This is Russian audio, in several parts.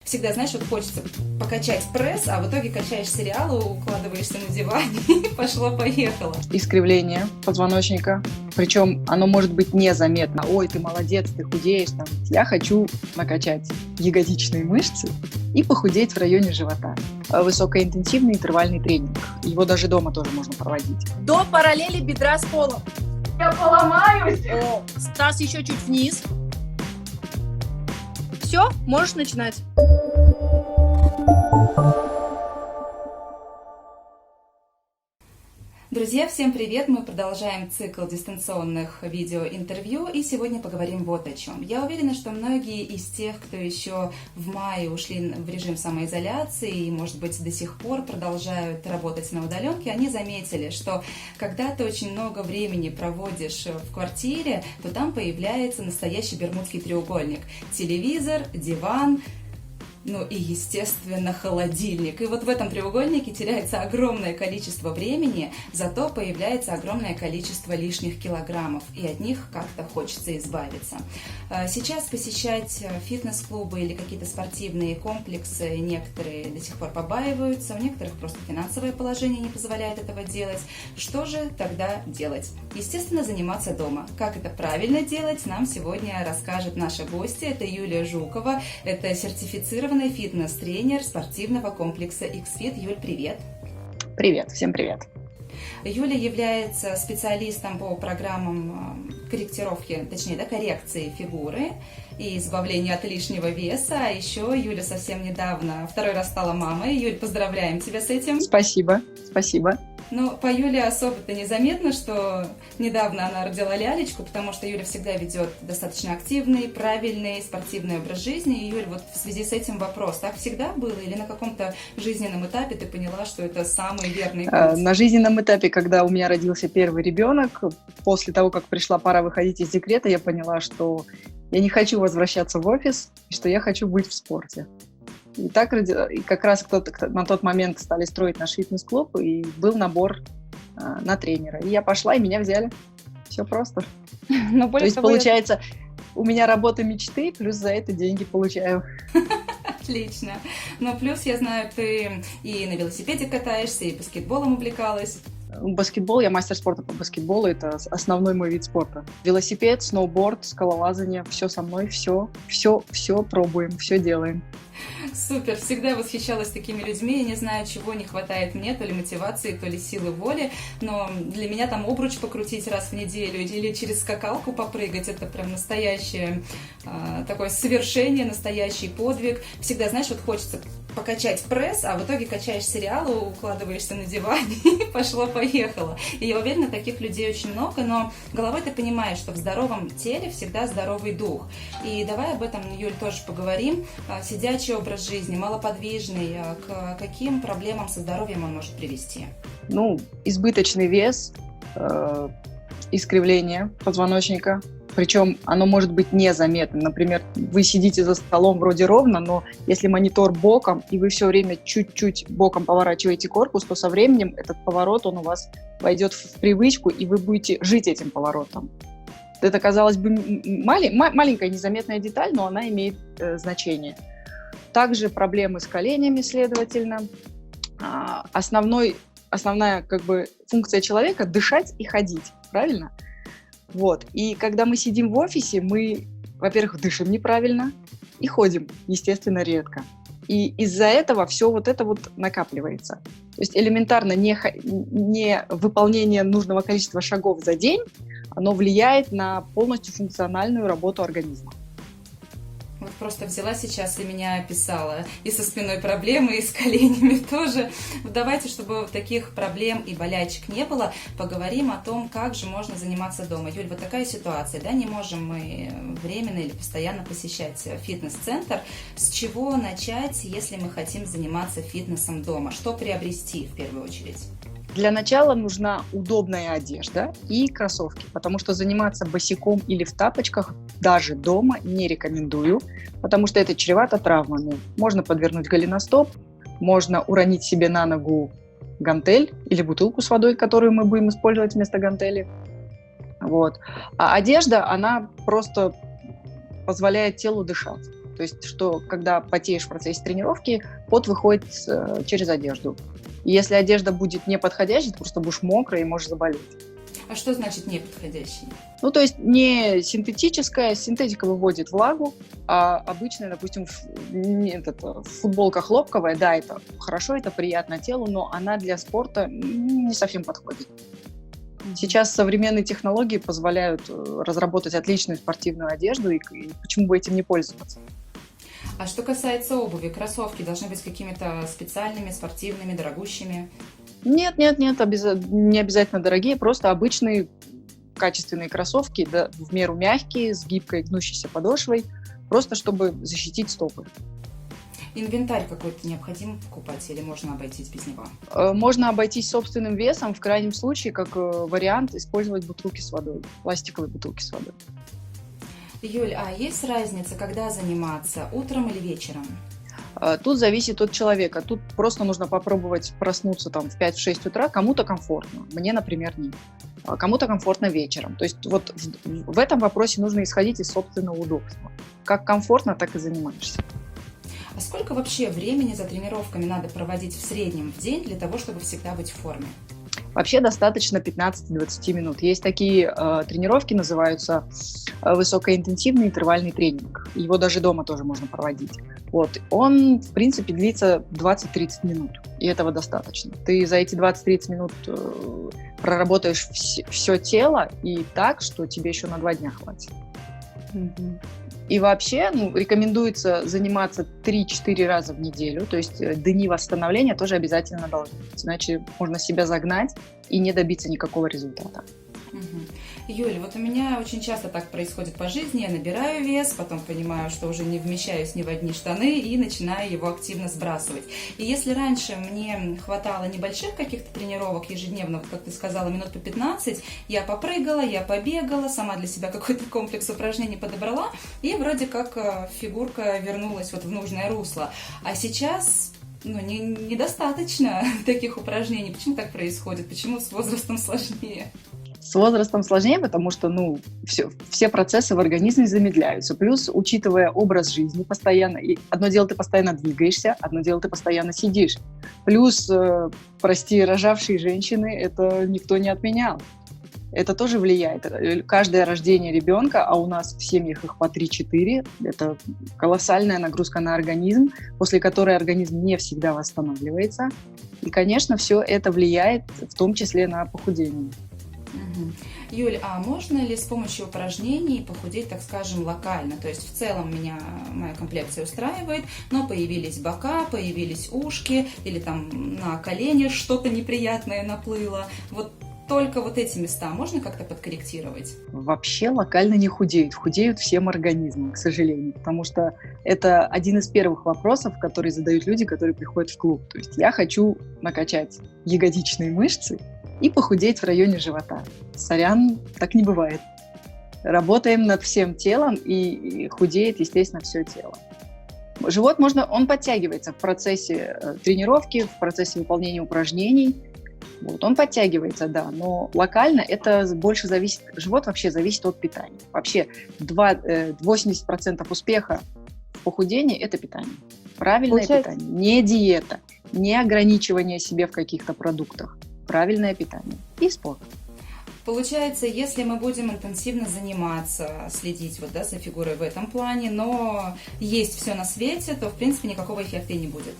Всегда, знаешь, вот хочется покачать пресс, а в итоге качаешь сериалы, укладываешься на диване и пошло-поехало. Искривление позвоночника, причем оно может быть незаметно. Ой, ты молодец, ты худеешь. Там. Я хочу накачать ягодичные мышцы и похудеть в районе живота. Высокоинтенсивный интервальный тренинг. Его даже дома тоже можно проводить. До параллели бедра с полом. Я поломаюсь! О, Стас, еще чуть вниз. Все, можешь начинать. Друзья, всем привет! Мы продолжаем цикл дистанционных видеоинтервью, и сегодня поговорим вот о чем. Я уверена, что многие из тех, кто еще в мае ушли в режим самоизоляции и, может быть, до сих пор продолжают работать на удаленке, они заметили, что когда ты очень много времени проводишь в квартире, то там появляется настоящий бермудский треугольник. Телевизор, диван, ну и, естественно, холодильник. И вот в этом треугольнике теряется огромное количество времени, зато появляется огромное количество лишних килограммов, и от них как-то хочется избавиться. Сейчас посещать фитнес-клубы или какие-то спортивные комплексы некоторые до сих пор побаиваются, у некоторых просто финансовое положение не позволяет этого делать. Что же тогда делать? Естественно, заниматься дома. Как это правильно делать, нам сегодня расскажет наша гостья. Это Юлия Жукова, это сертифицированный фитнес-тренер спортивного комплекса X-Fit. Юль, привет! Привет, всем привет! Юля является специалистом по программам корректировки, точнее, коррекции фигуры и избавления от лишнего веса. А еще Юля совсем недавно второй раз стала мамой. Юль, поздравляем тебя с этим. Спасибо. Но по Юле особо-то незаметно, что недавно она родила лялечку, потому что Юля всегда ведет достаточно активный, правильный, спортивный образ жизни. И, Юль, вот в связи с этим вопрос, так всегда было или на каком-то жизненном этапе ты поняла, что это самый верный путь? На жизненном этапе, когда у меня родился первый ребенок, после того, как пришла пора выходить из декрета, я поняла, что я не хочу возвращаться в офис, и что я хочу быть в спорте. И так и как раз на тот момент стали строить наш фитнес-клуб, и был набор на тренера. И я пошла, и меня взяли. Все просто. То есть, получается, у меня работа мечты, плюс за это деньги получаю. Отлично. Но плюс, я знаю, ты и на велосипеде катаешься, и баскетболом увлекалась. Баскетбол, я мастер спорта по баскетболу, это основной мой вид спорта. Велосипед, сноуборд, скалолазание, все со мной, все пробуем, все делаем. Супер, всегда восхищалась такими людьми, я не знаю, чего не хватает мне, то ли мотивации, то ли силы воли, но для меня там обруч покрутить раз в неделю или через скакалку попрыгать, это прям настоящее такое совершение, настоящий подвиг. Всегда, знаешь, вот хочется покачать пресс, а в итоге качаешь сериалы, укладываешься на диване и пошло-поехало. И я уверена, таких людей очень много, но головой ты понимаешь, что в здоровом теле всегда здоровый дух. И давай об этом, Юль, тоже поговорим. Сидячий образ жизни, малоподвижный, к каким проблемам со здоровьем он может привести? Избыточный вес, искривление позвоночника, причем оно может быть незаметным. Например, вы сидите за столом вроде ровно, но если монитор боком, и вы все время чуть-чуть боком поворачиваете корпус, то со временем этот поворот, он у вас войдет в привычку, и вы будете жить этим поворотом. Это, казалось бы, маленькая незаметная деталь, но она имеет значение. Также проблемы с коленями, следовательно. Основная функция человека – дышать и ходить, правильно? Вот. И когда мы сидим в офисе, мы, во-первых, дышим неправильно и ходим, естественно, редко. И из-за этого все вот это вот накапливается. То есть элементарно не выполнение нужного количества шагов за день, оно влияет на полностью функциональную работу организма. Вот просто взяла сейчас и меня описала. И со спиной проблемы, и с коленями тоже. Давайте, чтобы таких проблем и болячек не было, поговорим о том, как же можно заниматься дома. Юль, вот такая ситуация, да, не можем мы временно или постоянно посещать фитнес-центр. С чего начать, если мы хотим заниматься фитнесом дома? Что приобрести в первую очередь? Для начала нужна удобная одежда и кроссовки, потому что заниматься босиком или в тапочках даже дома не рекомендую, потому что это чревато травмами. Можно подвернуть голеностоп, можно уронить себе на ногу гантель или бутылку с водой, которую мы будем использовать вместо гантели. Вот. А одежда, она просто позволяет телу дышать. То есть, что когда потеешь в процессе тренировки, пот выходит через одежду. И если одежда будет неподходящей, ты просто будешь мокрой и можешь заболеть. А что значит неподходящий? Ну, то есть не синтетическая, синтетика выводит влагу, а обычная, допустим, футболка хлопковая, да, это хорошо, это приятно телу, но она для спорта не совсем подходит. Сейчас современные технологии позволяют разработать отличную спортивную одежду, и почему бы этим не пользоваться? А что касается обуви, кроссовки должны быть какими-то специальными, спортивными, дорогущими? Нет, не обязательно дорогие, просто обычные качественные кроссовки, да, в меру мягкие, с гибкой гнущейся подошвой, просто чтобы защитить стопы. Инвентарь какой-то необходимо покупать или можно обойтись без него? Можно обойтись собственным весом, в крайнем случае, как вариант, использовать бутылки с водой, пластиковые бутылки с водой. Юль, а есть разница, когда заниматься, утром или вечером? Тут зависит от человека. Тут просто нужно попробовать проснуться там в 5-6 утра. Кому-то комфортно, мне, например, нет. Кому-то комфортно вечером. То есть вот в этом вопросе нужно исходить из собственного удобства. Как комфортно, так и занимаешься. А сколько вообще времени за тренировками надо проводить в среднем в день для того, чтобы всегда быть в форме? Вообще достаточно 15-20 минут. Есть такие тренировки, называются высокоинтенсивный интервальный тренинг. Его даже дома тоже можно проводить. Вот. Он, в принципе, длится 20-30 минут, и этого достаточно. Ты за эти 20-30 минут проработаешь все тело и так, что тебе еще на 2 дня хватит. И вообще рекомендуется заниматься 3-4 раза в неделю, то есть дни восстановления тоже обязательно должны быть, иначе можно себя загнать и не добиться никакого результата. Юль, вот у меня очень часто так происходит по жизни, я набираю вес, потом понимаю, что уже не вмещаюсь ни в одни штаны и начинаю его активно сбрасывать. И если раньше мне хватало небольших каких-то тренировок ежедневно, вот как ты сказала, минут по 15, я попрыгала, я побегала, сама для себя какой-то комплекс упражнений подобрала, и вроде как фигурка вернулась вот в нужное русло. А сейчас недостаточно таких упражнений. Почему так происходит? Почему с возрастом сложнее? С возрастом сложнее, потому что все процессы в организме замедляются. Плюс, учитывая образ жизни постоянно, и одно дело ты постоянно двигаешься, одно дело ты постоянно сидишь. Плюс, рожавшие женщины, это никто не отменял. Это тоже влияет. Каждое рождение ребенка, а у нас в семьях их по 3-4, это колоссальная нагрузка на организм, после которой организм не всегда восстанавливается. И, конечно, все это влияет в том числе на похудение. Юль, а можно ли с помощью упражнений похудеть, так скажем, локально? То есть в целом моя комплекция устраивает, но появились бока, появились ушки, или там на колени что-то неприятное наплыло. Вот только вот эти места можно как-то подкорректировать? Вообще локально не худеют. Худеют всем организмом, к сожалению. Потому что это один из первых вопросов, которые задают люди, которые приходят в клуб. То есть я хочу накачать ягодичные мышцы и похудеть в районе живота. Сорян, так не бывает. Работаем над всем телом, и худеет, естественно, все тело. Живот он подтягивается в процессе тренировки, в процессе выполнения упражнений. Вот, он подтягивается, да, но локально это больше зависит, живот вообще зависит от питания. Вообще 80% успеха в похудении – это питание. Правильное питание, не диета, не ограничивание себе в каких-то продуктах. Правильное питание и спорт. Получается, если мы будем интенсивно заниматься, следить за фигурой в этом плане, но есть все на свете, то, в принципе, никакого эффекта и не будет.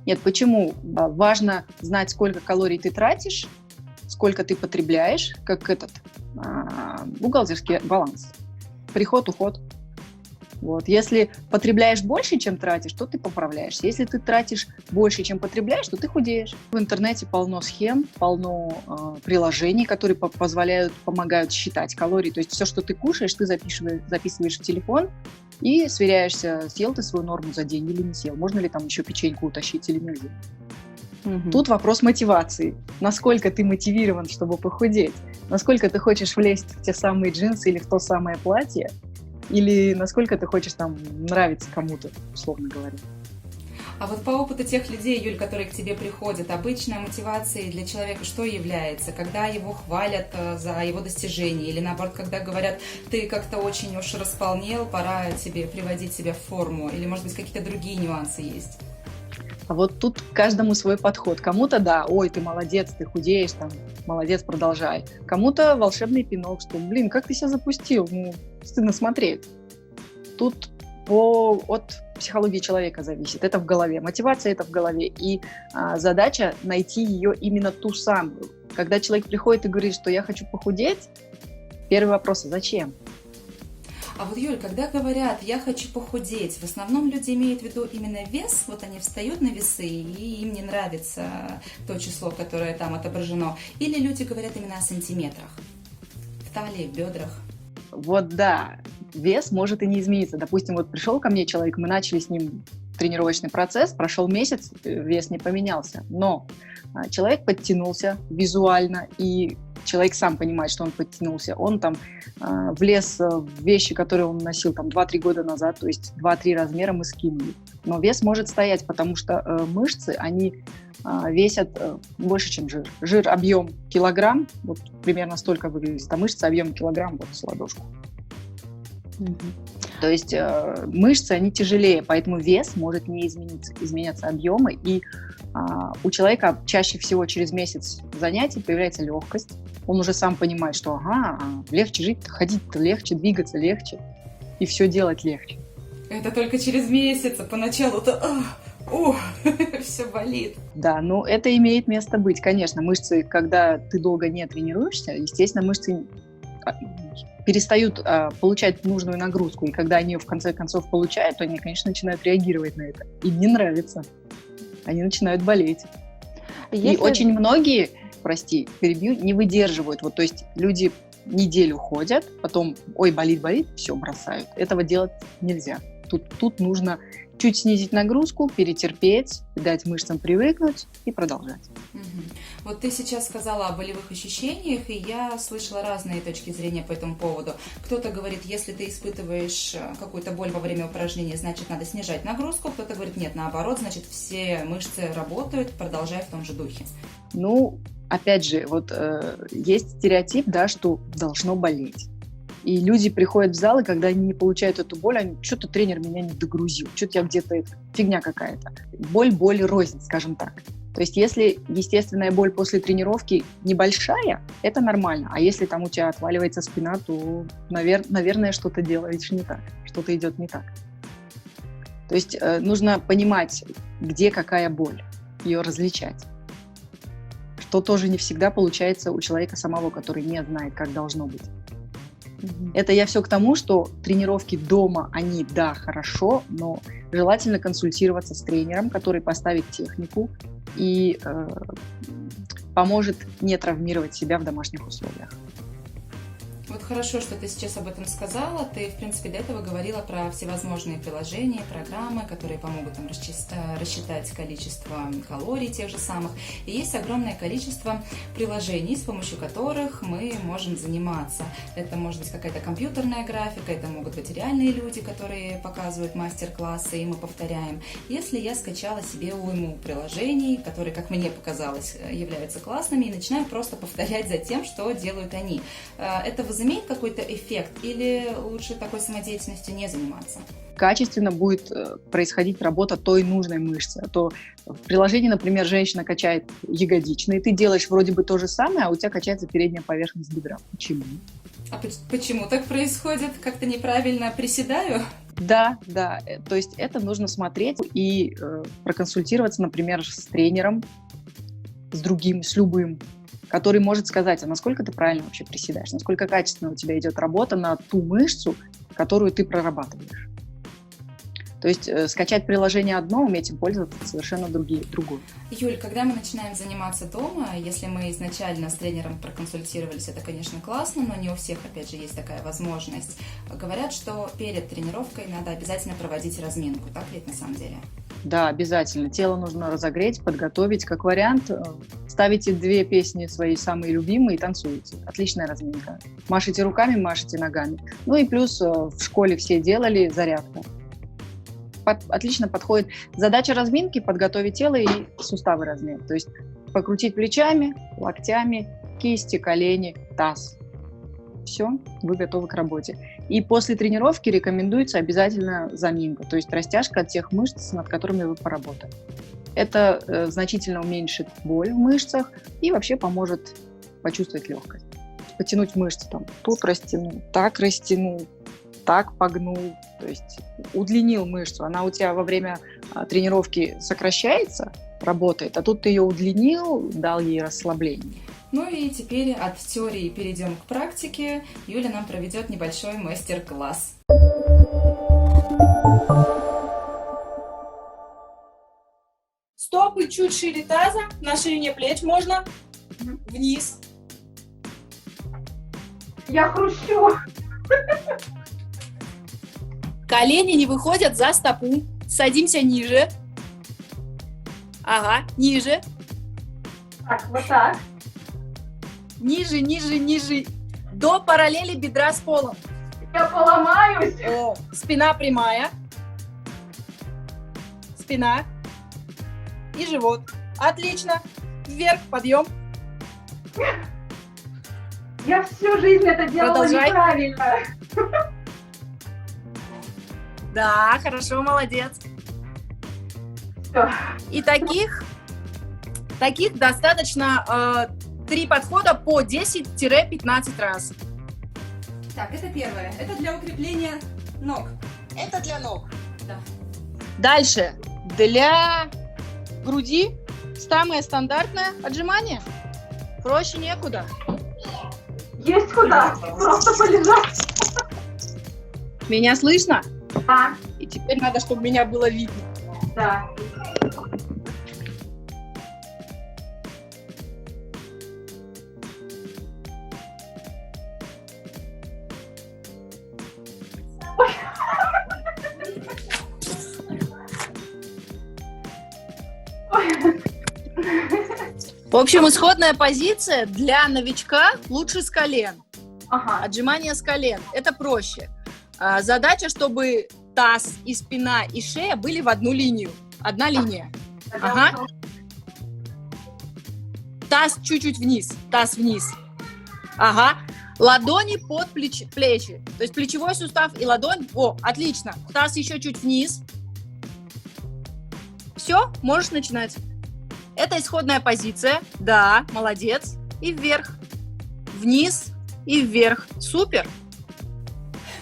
Нет, почему? Важно знать, сколько калорий ты тратишь, сколько ты потребляешь, как бухгалтерский баланс. Приход, уход. Вот. Если потребляешь больше, чем тратишь, то ты поправляешься. Если ты тратишь больше, чем потребляешь, то ты худеешь. В интернете полно схем, полно приложений, которые помогают считать калории. То есть все, что ты кушаешь, ты записываешь в телефон и сверяешься, съел ты свою норму за день или не съел. Можно ли там еще печеньку утащить или нельзя. Тут вопрос мотивации. Насколько ты мотивирован, чтобы похудеть? Насколько ты хочешь влезть в те самые джинсы или в то самое платье? Или насколько ты хочешь нравиться кому-то, условно говоря. А вот по опыту тех людей, Юль, которые к тебе приходят, обычно мотивацией для человека что является? Когда его хвалят за его достижения или наоборот, когда говорят, ты как-то очень уж располнел, пора тебе приводить себя в форму, или может быть какие-то другие нюансы есть? А вот тут каждому свой подход. Кому-то да, ой, ты молодец, ты худеешь, там, молодец, продолжай. Кому-то волшебный пинок, что, блин, как ты себя запустил, ну, стыдно смотреть. Тут от психологии человека зависит. Это в голове. Мотивация это в голове. И задача найти ее именно ту самую. Когда человек приходит и говорит, что я хочу похудеть, первый вопрос, а зачем? А вот, Юль, когда говорят «я хочу похудеть», в основном люди имеют в виду именно вес, вот они встают на весы, и им не нравится то число, которое там отображено, или люди говорят именно о сантиметрах, в талии, в бедрах? Вот да, вес может и не измениться. Допустим, вот пришел ко мне человек, мы начали с ним тренировочный процесс, прошел месяц, вес не поменялся, но человек подтянулся визуально, и человек сам понимает, что он подтянулся, он там влез в вещи, которые он носил там 2-3 года назад, то есть 2-3 размера мы скинули. Но вес может стоять, потому что мышцы, они весят больше, чем жир. Жир объем килограмм, вот примерно столько выглядит, а мышцы объем килограмм вот с ладошку. То есть мышцы, они тяжелее, поэтому вес может не измениться, изменятся объемы, и у человека чаще всего через месяц занятий появляется легкость, он уже сам понимает, что легче жить, ходить-то легче, двигаться легче, и все делать легче. Это только через месяц, а поначалу-то все болит. Да, ну это имеет место быть, конечно, мышцы, когда ты долго не тренируешься, естественно, мышцы перестают получать нужную нагрузку, и когда они ее в конце концов получают, то они, конечно, начинают реагировать на это. Им не нравится. Они начинают болеть. И очень многие, прости, перебью, не выдерживают. Вот, то есть люди неделю ходят, потом, ой, болит, все, бросают. Этого делать нельзя. Тут нужно чуть снизить нагрузку, перетерпеть, дать мышцам привыкнуть и продолжать. Вот ты сейчас сказала о болевых ощущениях, и я слышала разные точки зрения по этому поводу. Кто-то говорит, если ты испытываешь какую-то боль во время упражнения, значит, надо снижать нагрузку. Кто-то говорит, нет, наоборот, значит, все мышцы работают, продолжай в том же духе. Ну, опять же, вот есть стереотип, да, что должно болеть. И люди приходят в зал, и когда они не получают эту боль, они, что-то тренер меня не догрузил, что-то я где-то, фигня какая-то. Боль рознь, скажем так. То есть если естественная боль после тренировки небольшая, это нормально. А если там у тебя отваливается спина, то, наверное, что-то делаешь не так, что-то идет не так. То есть нужно понимать, где какая боль, ее различать. Что тоже не всегда получается у человека самого, который не знает, как должно быть. Это я все к тому, что тренировки дома, они, да, хорошо, но желательно консультироваться с тренером, который поставит технику и поможет не травмировать себя в домашних условиях. Вот хорошо, что ты сейчас об этом сказала. Ты, в принципе, до этого говорила про всевозможные приложения, программы, которые помогут нам рассчитать количество калорий тех же самых. И есть огромное количество приложений, с помощью которых мы можем заниматься. Это может быть какая-то компьютерная графика, это могут быть реальные люди, которые показывают мастер-классы, и мы повторяем. Если я скачала себе уйму приложений, которые, как мне показалось, являются классными, и начинаю просто повторять за тем, что делают они, это возымеет какой-то эффект или лучше такой самодеятельностью не заниматься? Качественно будет происходить работа той нужной мышцы. А то в приложении, например, женщина качает ягодичные, ты делаешь вроде бы то же самое, а у тебя качается передняя поверхность бедра. Почему? А почему так происходит? Как-то неправильно приседаю? Да. То есть это нужно смотреть и проконсультироваться, например, с тренером, с другим, с любым, который может сказать, а насколько ты правильно вообще приседаешь, насколько качественно у тебя идет работа на ту мышцу, которую ты прорабатываешь. То есть скачать приложение одно, уметь им пользоваться совершенно другое. Юль, когда мы начинаем заниматься дома, если мы изначально с тренером проконсультировались, это, конечно, классно, но не у всех, опять же, есть такая возможность. Говорят, что перед тренировкой надо обязательно проводить разминку. Так ли это на самом деле? Да, обязательно. Тело нужно разогреть, подготовить. Как вариант, ставите 2 песни свои самые любимые и танцуете. Отличная разминка. Машите руками, машите ногами. Ну и плюс в школе все делали зарядку. отлично подходит. Задача разминки — подготовить тело и суставы размять. То есть покрутить плечами, локтями, кисти, колени, таз. Все, вы готовы к работе. И после тренировки рекомендуется обязательно заминка, то есть растяжка от тех мышц, над которыми вы поработали. Это значительно уменьшит боль в мышцах и вообще поможет почувствовать легкость. Потянуть мышцы, там, тут растянул, так погнул, то есть удлинил мышцу. Она у тебя во время тренировки сокращается, работает, а тут ты ее удлинил, дал ей расслабление. Ну и теперь от теории перейдем к практике. Юля нам проведет небольшой мастер-класс. Стопы чуть шире таза, на ширине плеч можно. Вниз. Я хрущу. Колени не выходят за стопу. Садимся ниже. Ага, ниже. Так, вот так. Ниже, ниже, ниже. До параллели бедра с полом. Я поломаюсь. О, спина прямая. Спина. И живот. Отлично. Вверх, подъем. Я всю жизнь это делала Продолжай. неправильно. Да, хорошо, молодец. Всё. И таких достаточно 3 подхода по 10-15 раз. Так, это первое. Это для укрепления ног. Это для ног. Да. Дальше. Для груди самое стандартное отжимание. Проще некуда. Есть куда. Просто полежать. Меня слышно? Да, И теперь надо, чтобы меня было видно. да. В общем, исходная позиция для новичка лучше с колен. Ага. Отжимание с колен. Это проще. Задача, чтобы таз и спина и шея были в одну линию. Одна линия. Ага. Таз чуть-чуть вниз. Таз вниз. Ага. Ладони под плечи. То есть плечевой сустав и ладонь. О, отлично. Таз еще чуть вниз. Все, можешь начинать. Это исходная позиция. Да, молодец. И вверх. Вниз и вверх. Супер.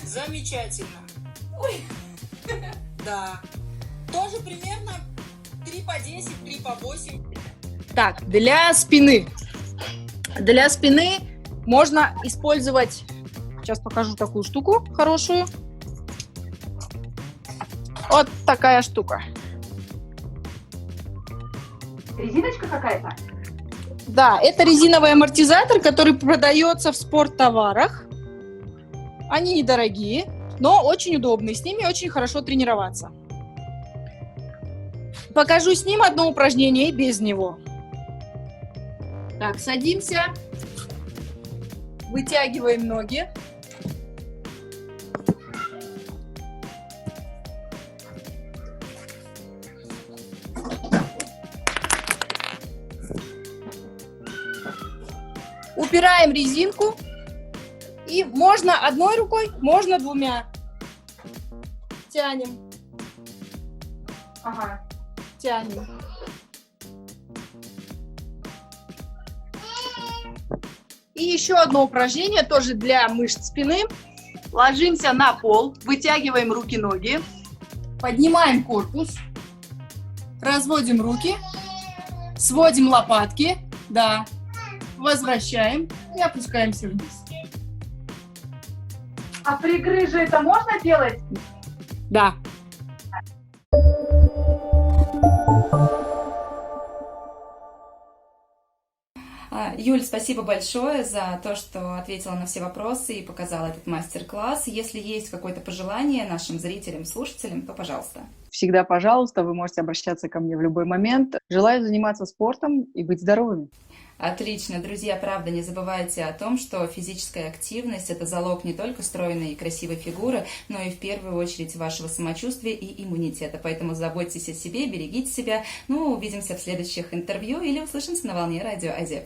Замечательно. Ой. Да. Тоже примерно 3 по 10, 3 по 8. Так, для спины. Для спины можно использовать... Сейчас покажу такую штуку хорошую. Вот такая штука. Резиночка какая-то? Да, это резиновый амортизатор, который продается в спорттоварах. Они недорогие, но очень удобные. С ними очень хорошо тренироваться. Покажу с ним одно упражнение и без него. Так, садимся. Вытягиваем ноги. Упираем резинку. И можно одной рукой, можно двумя. Тянем, Ага. тянем. И еще одно упражнение, тоже для мышц спины. Ложимся на пол, вытягиваем руки-ноги, поднимаем корпус, разводим руки, сводим лопатки, да, возвращаем и опускаемся вниз. А при грыже это можно делать? Да. Юль, спасибо большое за то, что ответила на все вопросы и показала этот мастер-класс. Если есть какое-то пожелание нашим зрителям, слушателям, то пожалуйста. Всегда, пожалуйста, вы можете обращаться ко мне в любой момент. Желаю заниматься спортом и быть здоровыми. Отлично, друзья, правда, не забывайте о том, что физическая активность – это залог не только стройной и красивой фигуры, но и в первую очередь вашего самочувствия и иммунитета. Поэтому заботьтесь о себе, берегите себя. Ну, увидимся в следующих интервью или услышимся на волне радио Азия+.